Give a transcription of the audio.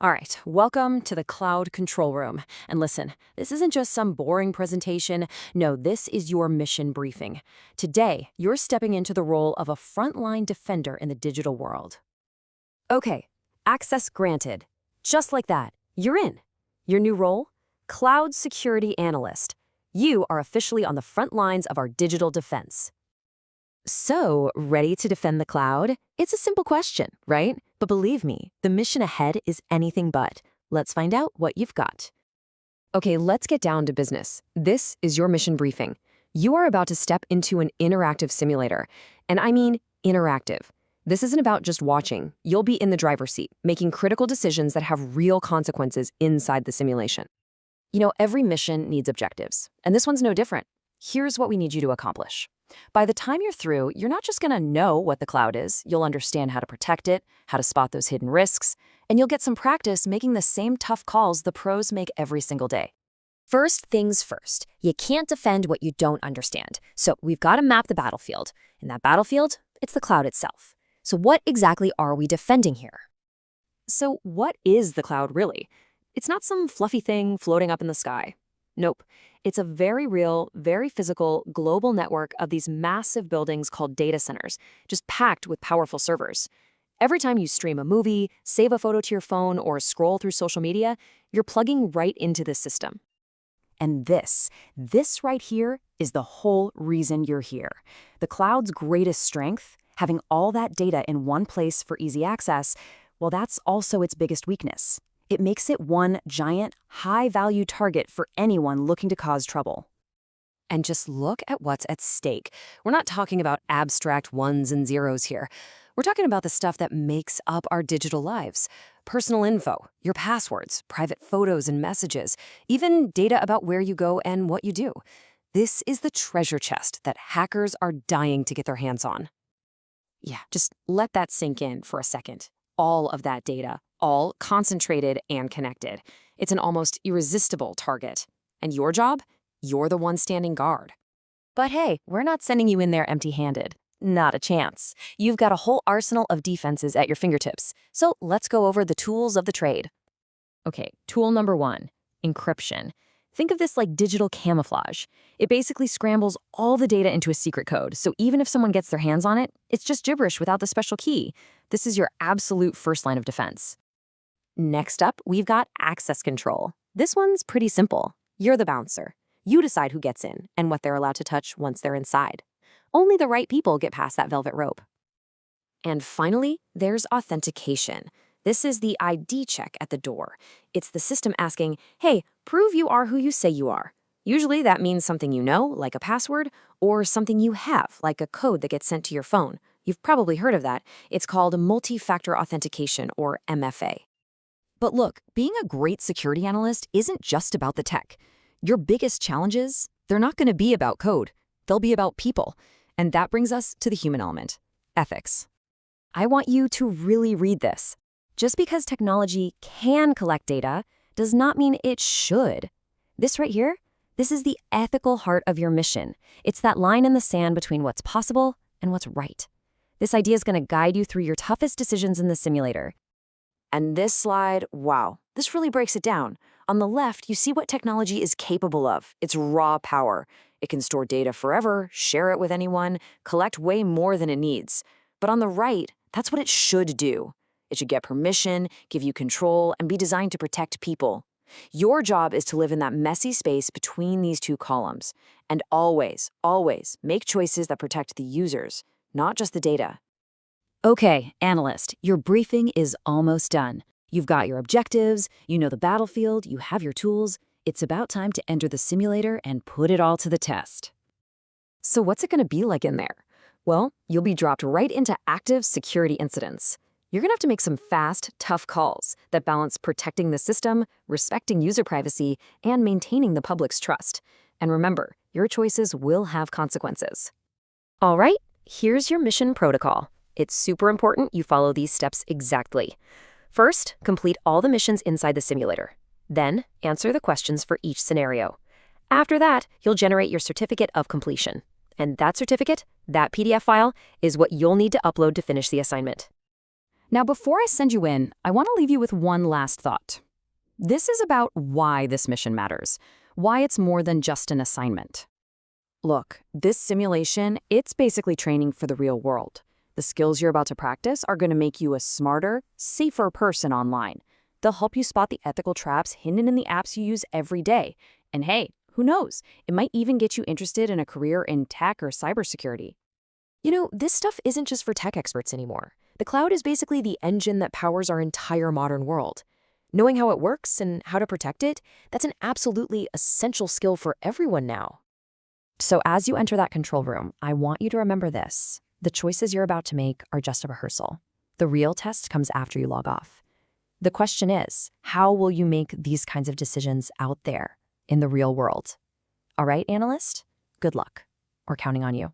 All right, welcome to the cloud control room. And listen, this isn't just some boring presentation. No, this is your mission briefing. Today, you're stepping into the role of a frontline defender in the digital world. Okay, access granted. Just like that, you're in. Your new role? Cloud security analyst. You are officially on the front lines of our digital defense. So, ready to defend the cloud? It's a simple question, right? But believe me, the mission ahead is anything but. Let's find out what you've got. Okay, let's get down to business. This is your mission briefing. You are about to step into an interactive simulator. And I mean interactive. This isn't about just watching. You'll be in the driver's seat, making critical decisions that have real consequences inside the simulation. You know, every mission needs objectives, and this one's no different. Here's what we need you to accomplish. By the time you're through, you're not just going to know what the cloud is, you'll understand how to protect it, how to spot those hidden risks, and you'll get some practice making the same tough calls the pros make every single day. First things first, you can't defend what you don't understand. So we've got to map the battlefield. And that battlefield, it's the cloud itself. So what exactly are we defending here? So what is the cloud really? It's not some fluffy thing floating up in the sky. Nope. It's a very real, very physical, global network of these massive buildings called data centers, just packed with powerful servers. Every time you stream a movie, save a photo to your phone, or scroll through social media, you're plugging right into this system. And this right here is the whole reason you're here. The cloud's greatest strength, having all that data in one place for easy access, well, that's also its biggest weakness. It makes it one giant, high-value target for anyone looking to cause trouble. And just look at what's at stake. We're not talking about abstract ones and zeros here. We're talking about the stuff that makes up our digital lives. Personal info, your passwords, private photos and messages, even data about where you go and what you do. This is the treasure chest that hackers are dying to get their hands on. Yeah, just let that sink in for a second. All of that data, all concentrated and connected. It's an almost irresistible target. And your job? You're the one standing guard. But hey, we're not sending you in there empty-handed. Not a chance. You've got a whole arsenal of defenses at your fingertips. So let's go over the tools of the trade. Okay, tool number 1, encryption. Think of this like digital camouflage. It basically scrambles all the data into a secret code, so even if someone gets their hands on it, it's just gibberish without the special key. This is your absolute first line of defense. Next up, we've got access control. This one's pretty simple. You're the bouncer. You decide who gets in and what they're allowed to touch once they're inside. Only the right people get past that velvet rope. And finally, there's authentication. This is the ID check at the door. It's the system asking, hey, prove you are who you say you are. Usually that means something you know, like a password, or something you have, like a code that gets sent to your phone. You've probably heard of that. It's called multi-factor authentication, or MFA. But look, being a great security analyst isn't just about the tech. Your biggest challenges, they're not going to be about code. They'll be about people. And that brings us to the human element, ethics. I want you to really read this. Just because technology can collect data does not mean it should. This right here, this is the ethical heart of your mission. It's that line in the sand between what's possible and what's right. This idea is going to guide you through your toughest decisions in the simulator. And this slide, wow, this really breaks it down. On the left, you see what technology is capable of. It's raw power. It can store data forever, share it with anyone, collect way more than it needs. But on the right, that's what it should do. It should get permission, give you control, and be designed to protect people. Your job is to live in that messy space between these two columns. And always, always make choices that protect the users, not just the data. Okay, analyst, your briefing is almost done. You've got your objectives, you know the battlefield, you have your tools. It's about time to enter the simulator and put it all to the test. So what's it going to be like in there? Well, you'll be dropped right into active security incidents. You're going to have to make some fast, tough calls that balance protecting the system, respecting user privacy, and maintaining the public's trust. And remember, your choices will have consequences. All right, here's your mission protocol. It's super important you follow these steps exactly. First, complete all the missions inside the simulator. Then, answer the questions for each scenario. After that, you'll generate your certificate of completion. And that certificate, that PDF file, is what you'll need to upload to finish the assignment. Now, before I send you in, I want to leave you with one last thought. This is about why this mission matters, why it's more than just an assignment. Look, this simulation, it's basically training for the real world. The skills you're about to practice are going to make you a smarter, safer person online. They'll help you spot the ethical traps hidden in the apps you use every day. And hey, who knows? It might even get you interested in a career in tech or cybersecurity. You know, this stuff isn't just for tech experts anymore. The cloud is basically the engine that powers our entire modern world. Knowing how it works and how to protect it, that's an absolutely essential skill for everyone now. So as you enter that control room, I want you to remember this. The choices you're about to make are just a rehearsal. The real test comes after you log off. The question is, how will you make these kinds of decisions out there in the real world? All right, analyst? Good luck. We're counting on you.